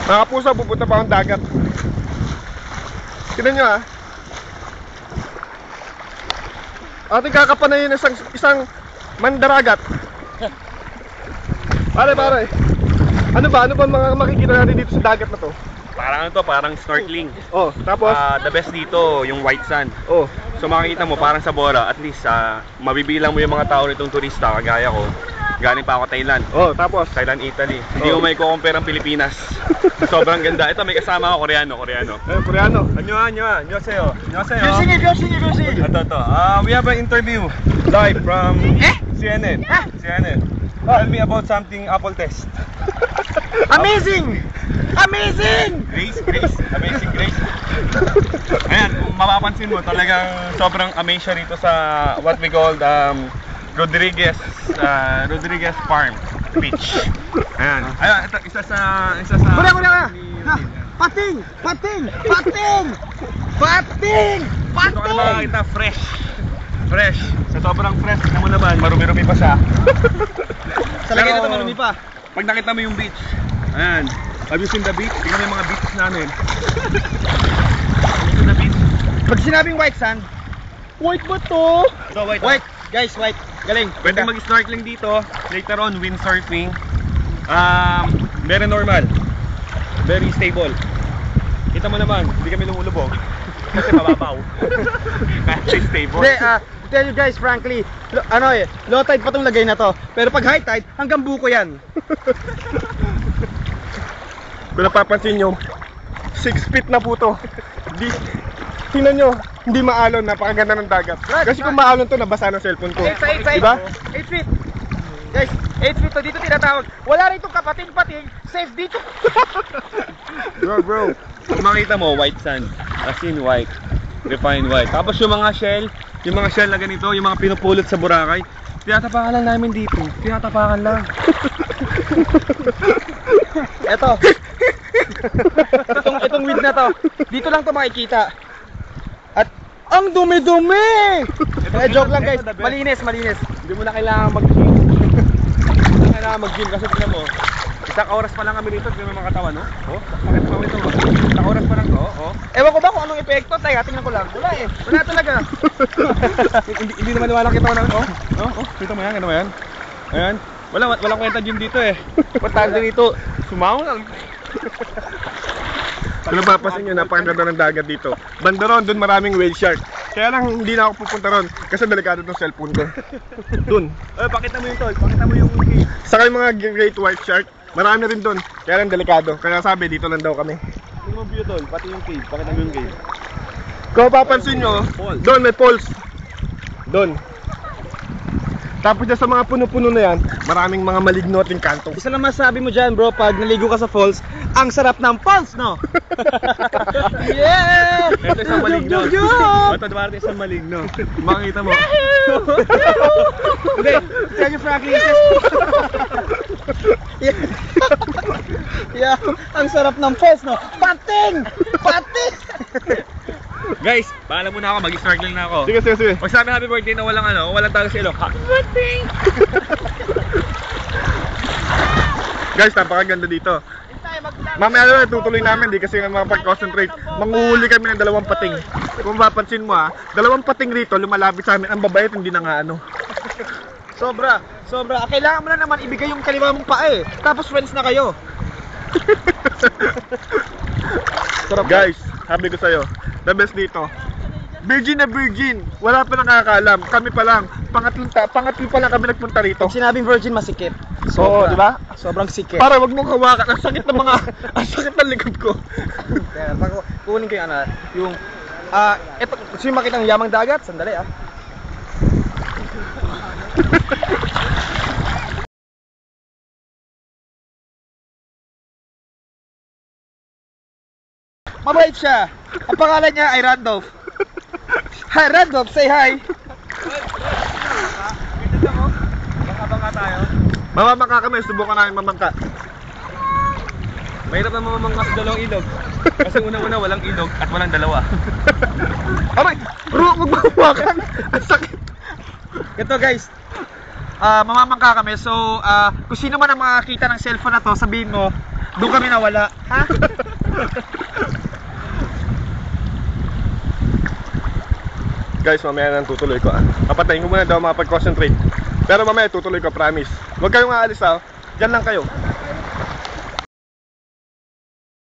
Mga puso, pupunta pa akong dagat. Tignan nyo ah. Ating kakapanayin isang mandaragat. Pare. Ano ba mga makikita natin dito sa dagat na to? Parang ano to, parang snorkeling. Oh, tapos? The best dito, yung white sand. Oh. So makikita mo, parang sa Bora, at least mabibilang mo yung mga tao nitong turista, kagaya ko. Galing pa ako Thailand. Oh, tapos? Thailand, Italy. Hindi mo may kukumpare ang Pilipinas. Sobrang ganda. Ito, may kasama ako, Koreano. Koreano. Annyeonghaseyo. Yoshi. Ito. We have an interview live from CNN. CNN. Tell me about something Apple test. Amazing! Grace. Amazing Grace. Ayan, kung mapapansin mo, talagang sobrang amazed siya rito sa what we call Rodriguez Farm Beach. Ayan, ito isa sa Kuna. Pating! Ito ka makakita, fresh. Sa sobrang fresh, tignan mo naman, marumi-rumi pa siya. Talaga ito marumi pa. Pag nakita mo yung beach, ayan, have you seen the beach? Tingnan mo yung mga beaches namin. Have you seen the beach? Pag sinabing white sand, white ba to? So, White, guys, white. Galing. Pwede mag-snorkeling dito, later on windsurfing. Very normal. Very stable. Kita mo naman, hindi kami lumulubog. Kasi mababaw. Kasi stable. Hindi, tell you guys frankly, low tide pa tong lagay na to. Pero pag high tide, hanggang buko yan. Kung napapansin nyo, 6 feet na po to. Tingnan nyo, hindi maalon, napakaganda ng dagat. Kasi kung maalon to, nabasa ng cellphone ko. Diba? 8 feet. Guys, 8 feet to dito tinatawag. Wala rin itong kapating-pating, safe dito. Bro. Kung makita mo, white sand. As in white. Refined white. Tapos yung mga shell na ganito, yung mga pinupulot sa Boracay, tinatapakan lang namin dito. Tinatapakan lang. Eto. Itong weed na to, dito lang to makikita. At ang dumi-dumi! Joke lang guys, malinis. Hindi mo na kailangan mag-gym. Kasi tignan mo, isang oras pa lang kami dito, tignan mo mga katawan, no? Oh, bakit pa ito? Isang oras pa lang to, oh. Ewan ko ba kung anong epekto, tayo, tingnan ko lang. Wala talaga. Hindi naman wala kita namin, kita mo yan. Ayan. Walang kwenta gym dito eh. Importante dito, sumaw lang. Kung napapansin nyo, napakaganda ng dagat dito. Banda ron, dun maraming whale shark. Kaya lang hindi na ako pupunta ron kasi delikado tong cellphone ko. Dun. Pakita mo yung tol, pakita mo yung cave. Saka yung mga great white shark, marami rin dun. Kaya lang delikado. Kaya sabi, dito lang daw kami. Tingnan mo view tol, pati yung cave, pakita mo yung cave. Kung mapapansin nyo, doon may falls. Doon. Tapos dyan sa mga puno-puno na yan, maraming mga maligno at engkanto. Isa lang masabi mo dyan bro, pag naligo ka sa falls, ang sarap ng falls, no? Yeah! Ito isang maligno. Ito dumating isang maligno. Makikita mo. Hindi, tell you frankly, yeah, ang sarap ng falls, no? Pating! Guys, paalam muna ako, mag-snorkeling na ako. Sige. Pag sabi happy birthday na walang tayo sa ilong. Happy birthday! Guys, napakaganda dito. Mamaya tutuloy namin, di kasi makapag-concentrate. Manguhuli kami ng 2 pating. Kung mapapansin mo 2 pating rito, lumalapit sa amin. Ang babayat, hindi na nga Sobra. Kailangan mo na naman ibigay yung kaliwa mong paa eh. Tapos friends na kayo. Guys, sabi ko sa'yo, the best dito. Virgin na virgin. Wala pa nakakaalam. Kami pa lang. Pangatlo pa lang kami nagpunta rito. Pag sinabing virgin, masikip. Oo, di ba? Sobrang sikip. Para wag mong hawakan. Ang sakit ng likod ko. Kaya, kukunin ko yung ito, gusto yung makita ng yamang dagat? Sandali Mabait siya. Ang pangalan niya ay Randolph. Hi Randolph, say hi. Baka tayo. Mamamangka kami, subukan namin mamangka. Mahirap na mamamangka sa 2 ilog. Kasi unang-una walang ilog at walang 2. Aray! Bro, magbawakan! Ang sakit! Ito guys, mamamangka kami. So, kung sino man ang makakita ng cellphone na to, sabihin mo, Doon kami nawala. Ha? Guys, mamaya nang tutuloy ko. Papatayin ko muna daw makapag-concentrate. Pero mamaya tutuloy ko, promise. Huwag kayong aalis ha. Diyan lang kayo.